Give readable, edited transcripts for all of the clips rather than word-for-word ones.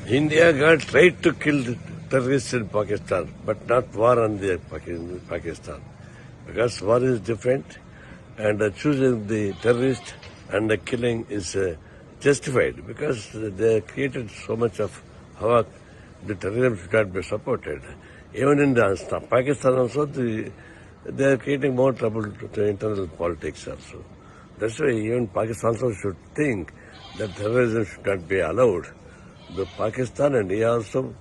India got right to kill the terrorists in Pakistan, but not war on the Pakistan. Because war is different, and choosing the terrorist and the killing is justified because they created so much of havoc. The terrorism should not be supported. Even in Pakistan also, they are creating more trouble to internal politics also. That's why even Pakistan also should think that terrorism should not be allowed. The Pakistan and India also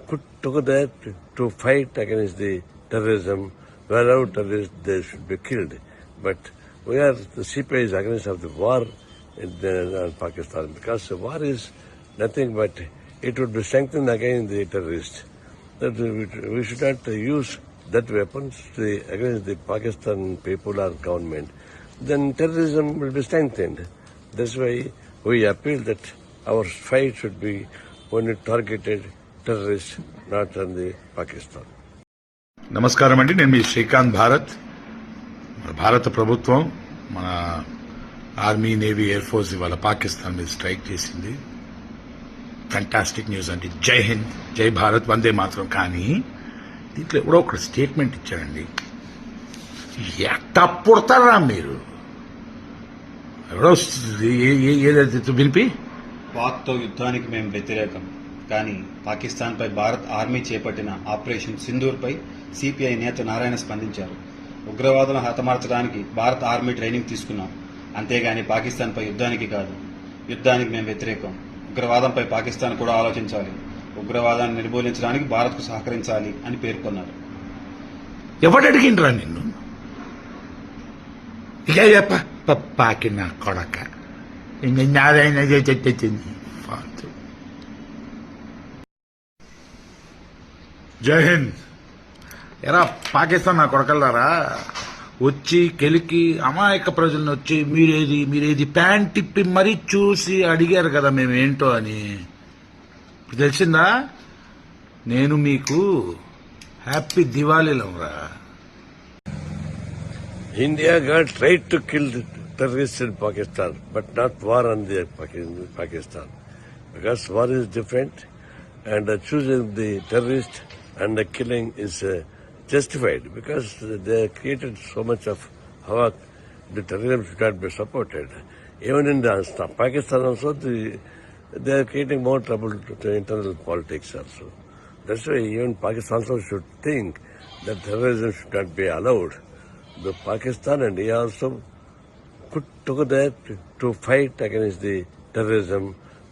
put together to fight against the terrorism. Wherever terrorists, they should be killed. But the CPI is against of the war in Pakistan because the war is nothing but it would be strengthened against the terrorists. That we should not use that weapons against the Pakistan people or government. Then terrorism will be strengthened. That's why we appeal that our fight should be only targeted terrorists, not on the Pakistan. నమస్కారం అండి. నేను మీ శ్రీకాంత్ భారత్. భారత ప్రభుత్వం మన army, navy, air force ఇవాళ పాకిస్తాన్ మీద strike చేసింది. Fantastic news అండి. జై హింద్, జై భారత్, వందే మాత్రం. కానీ దీంట్లో ఎవడో ఒక స్టేట్మెంట్ ఇచ్చారండి. ఎట్టా పుడతారా మీరు? ఎవడో ఏదైతే వినిపి పాక్తో యుద్ధానికి మేము వ్యతిరేకం, కానీ పాకిస్తాన్పై భారత్ ఆర్మీ చేపట్టిన ఆపరేషన్ సింధూర్పై సిపిఐ నేత నారాయణ స్పందించారు. ఉగ్రవాదులను హతమార్చడానికి భారత ఆర్మీ ట్రైనింగ్ తీసుకున్నాం, అంతేగాని పాకిస్తాన్పై యుద్ధానికి కాదు. యుద్ధానికి మేము వ్యతిరేకం. ఉగ్రవాదంపై పాకిస్తాన్ కూడా ఆలోచించాలి. ఉగ్రవాదాన్ని నిర్మూలించడానికి భారత్కు సహకరించాలి అని పేర్కొన్నారు. ఎవడు అడిగిండ్రా నిన్ను? పాకిన కొడక నారాయణ ఫాల్తు. జై హింద్. ఎరా పాకిస్తాన్ నా కొడకల్లారా, వచ్చి కెలికి అమాయక ప్రజలను వచ్చి మీరేది ప్యాంట్ తిప్పి మరీ చూసి అడిగారు కదా మేమేంటో అని. ఇప్పుడు తెలిసిందా? నేను మీకు హ్యాపీ దివాళీలో రా. India got right to kill the terrorists in Pakistan, but not war on the Pakistan. Because war is different, and choosing the terrorist and the killing is justified because they created so much of havoc. The terrorism should not be supported. Even in Pakistan also, they are creating more trouble to internal politics also. That's why even Pakistan also should think that terrorism should not be allowed. The Pakistan and India also put together to fight against the terrorism.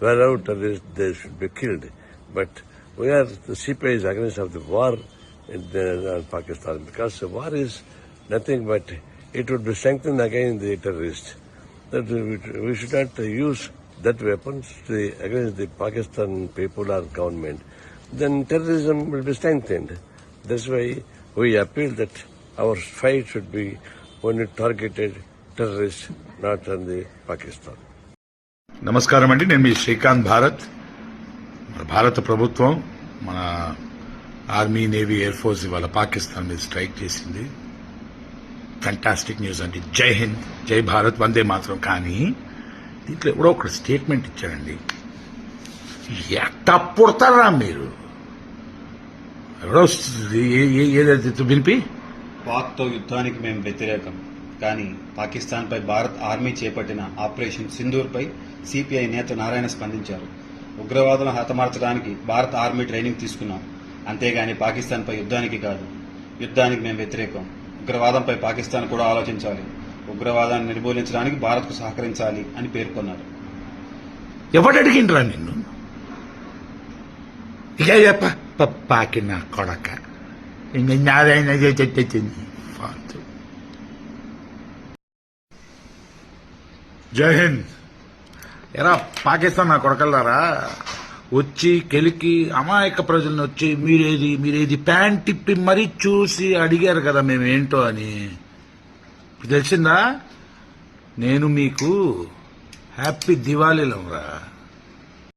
Wherever terrorists, they should be killed. But the CPI is against of the war in Pakistan because the war is nothing but it would be strengthened against the terrorists. That we should not use that weapons against the Pakistan people or government. Then terrorism will be strengthened. That's why we appeal that our fight should be only targeted terrorists, not on the Pakistan. నమస్కారం అండి. నేను మీ శ్రీకాంత్ భారత్. భారత ప్రభుత్వం మన army, navy, air force ఇవాళ పాకిస్తాన్ మీద strike చేసింది. Fantastic news అండి. జై హింద్, జై భారత్, వందే మాత్రం. కానీ దీంట్లో ఎవడో ఒక స్టేట్మెంట్ ఇచ్చారండి. ఎట్టా పుడతారా మీరు? ఎవడో ఏదైతే వినిపి పాక్తో యుద్ధానికి మేము వ్యతిరేకం, కానీ పాకిస్తాన్పై భారత్ ఆర్మీ చేపట్టిన ఆపరేషన్ సింధూర్పై సిపిఐ నేత నారాయణ స్పందించారు. ఉగ్రవాదులను హతమార్చడానికి భారత ఆర్మీ ట్రైనింగ్ తీసుకున్నాం, అంతేగాని పాకిస్తాన్పై యుద్ధానికి కాదు. యుద్ధానికి మేము వ్యతిరేకం. ఉగ్రవాదంపై పాకిస్తాన్ కూడా ఆలోచించాలి. ఉగ్రవాదాన్ని నిర్మూలించడానికి భారత్కు సహకరించాలి అని పేర్కొన్నారు. ఎవడు అడిగిండ్రా నిన్ను? పాకిన కొడక నారాయణ ఫాల్తు. జై హింద్. ఎరా పాకిస్తాన్ నా కొడకల్లారా, వచ్చి కెలికి అమాయక ప్రజలను వచ్చి మీరేది ప్యాంట్ తిప్పి మరీ చూసి అడిగారు కదా మేమేంటో అని. ఇప్పుడు తెలిసిందా? నేను మీకు హ్యాపీ దివాళీలో రా.